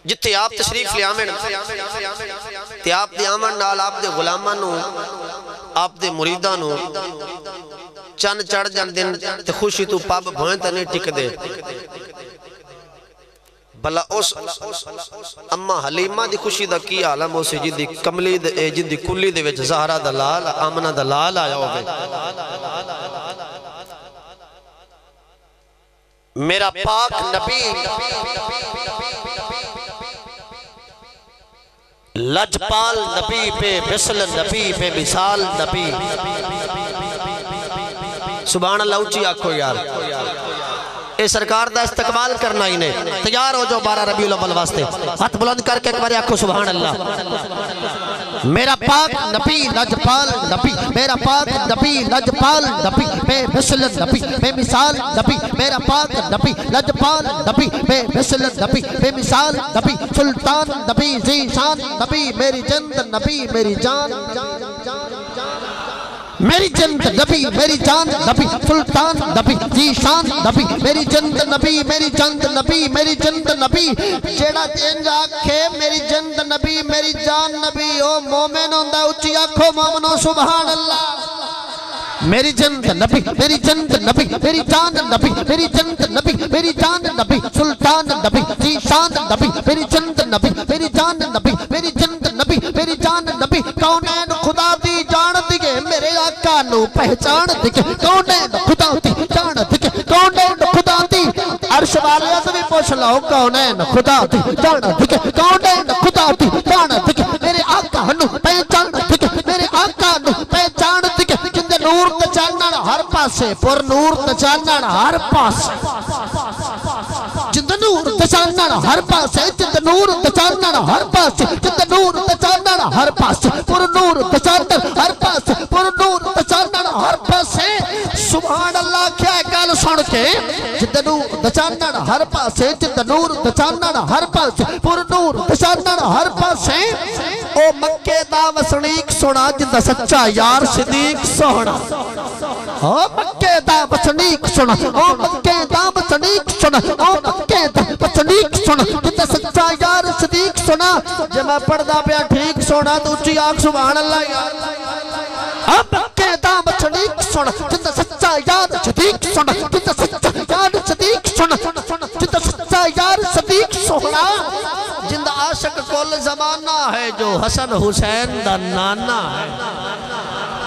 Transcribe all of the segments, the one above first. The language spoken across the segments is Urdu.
جتے آپ تشریف لے آمن تے آپ دے آمن نال آپ دے غلامانو آپ دے مریدانو چند چڑھ جان دن تے خوشی تو پاب بھوئن تے نہیں ٹک دے بلا اس اما حلیمہ دی خوشی دا کی عالم اسے جدی کملی دے جدی کلی دے وچ زہرہ دلال آمنہ دلال آیا ہوگے میرا پاک نبی لجپال نبی پہ مثل نبی پہ مثال نبی سبحان اللہ اونچی آنکھو یار اے سرکار دا استقبال کرنا ہی نہیں تیار ہو جو 12 ربیع الاول واسطے ہاتھ بلند کر کے ایک بار آنکھو سبحان اللہ میرا پاک نبی لجپال نبی میرا پاک نبی لجپال نبی بے مثل نبی بے مثال نبی میرا پاک نبی لجپال نبی بے مثل نبی بے مثال نبی سلطان نبی ذیشان نبی میری جند نبی میری جان میری جند نبی میری جان نبی سلطان نبی ذیشان نبی میری جند نبی میری جند نبی میری جند نبی جیڑا چینج آکھے میری جند نبی میری جان نبی او مومن ہوندہ اچھی آکھو مومنو سبحان اللہ میری جند نبی میری جند نبی میری جان نبی میری جند نبی میری جان نبی سلطان نبی ذیشان نبی میری جند نبی میری جان نبی میری جند نبی میری جان نبی کونین خدا دی جان دیگے میرے آقا نو پہچان دیگے کونین خدا دی جان دیگے کونین خدا دی عرش والے سے بھی پوچھ لاؤ کونین خدا دی جان دیگے کونین خدا دی جان دیگے میرے آقا نو پہچان دیگے میرے آقا نو پہچان دیگے جندے نور تچانن ہر پاسے پر نور تچانن ہر پاسے جندے نور تچانن ہر پاسے جندے نور تچانن ہر پاسے جندے نور تچانن ہر پاسے پر نور تچانن ہر پاسے پر نور تچانن ہر پاسے سبحان اللہ کیا گل سن کے جندے نور تچانن ہر پاسے جندے نور تچانن ہر پاسے پر نور تچانن ہر پاسے او مکے دا وسنیک سونا جندہ سچا یار صدیق سونا او مکے دا وسنیک سونا او مکے دا وسنیک سونا او مکے دا وسنیک سونا جندہ سچا یار صدیق سونا جب میں پڑھدا پیا ٹھیک سونا تو اچھی آنکھ سبحان اللہ یار او مکے دا وسنیک سونا جندہ سچا یار صدیق سونا جندہ سچا یار صدیق سونا جندہ سچا یار صدیق سونا جندہ عاشق کل زمانہ ہے جو حسن حسین دا نانا ہے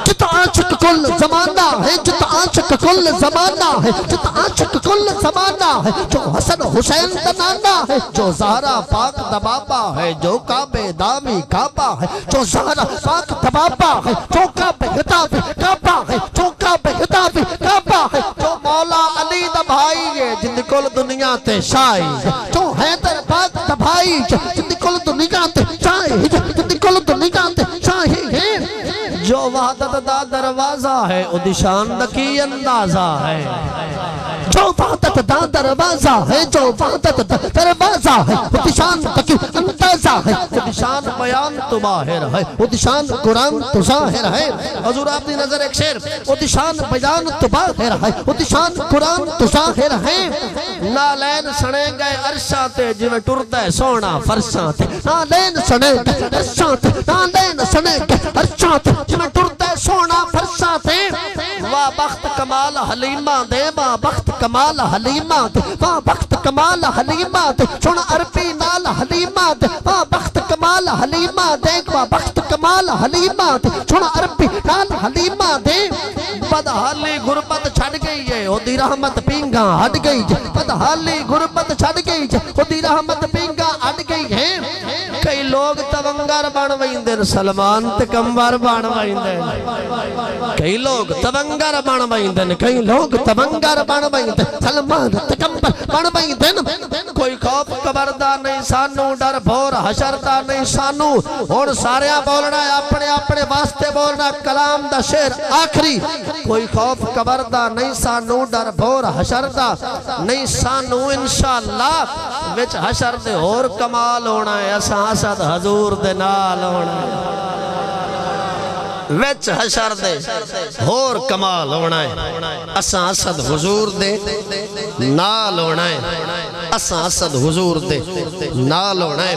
جتا عاشق کل زمانہ ہے جتا عاشق کل زمانہ ہے جتا عاشق کل زمانہ ہے جو حسن حسین دا نانا ہے جو زہرہ پاک دبابا ہے جو کعبے دامی کعبہ ہے جو زہرہ پاک دبابا ہے جو کعبے دامی کعبہ ہے جو کعبے دامی کعبہ ہے جو مولا علی دا بھائی ہے جن کل دنیا تے شائی جو حیدر پاک دا بھائی جن کل دنیا تے شائی جن کل دنیا تے شائی ہے جو وحدت دا دروازہ ہے او دی شان دا کی اندازہ ہے جو وحدت دا دروازہ ہے جو وحدت دا دروازہ ہے او دی شان دا کی اندازہ ہے او دی شان بیان تو باہر ہے او دی شان قرآن تو ظاہر ہے حضور آپ دی نظر ایک شیر او دی شان بیان تو باہر ہے او دی شان قرآن تو ظاہر ہے نالین سنے گئے عرشاں تے جو ٹرتا ہے سونا فرشاں تے نالین سنے گئے عرشاں تے نالین سنے گئے عرشاں تے جو ٹرتا ہے سونا فرشاں تے واہ بخت کمال حلیمہ دے واہ بخت کمال حلیمہ دے واہ بخت کمال حلیمہ دے سونا عربی نال حلیمہ دے واہ بخت کمال حلیمہ دے واہ بخت کمال حلیمہ دے سونا عربی نال حلیمہ دے بدحالی غربت چھڑ گئی ہے او دی رحمت پینگاں ہٹ گئی ہے بدحالی غربت چھڑ گئی ہے او دی رحمت پینگاں ہٹ گئی ہے کئی لوگ تونگر بن ویندن سلمان تے کمبر بن ویندن کئی لوگ تونگر بن ویندن کئی لوگ تونگر بن ویندن سلمان تے کمبر بن ویندن کوئی خوف قبردہ نہیں سانو ڈر بھور حشر دا نہیں سانو اور سارے بولنا اپنے اپنے واسطے بولنا کلام دا شعر آخری کوئی خوف قبردہ نہیں سانو ڈر بھور حشر دا نہیں سانو انشاءاللہ وچ حشر دے اور کمال ہونا ہے اساں حسد حضور دے نال ہونا ہے وچ حشر دے ہور کمال ہونا ہے اساں اسد حضور دے نال ہونا ہے اساں اسد حضور دے نال ہونا ہے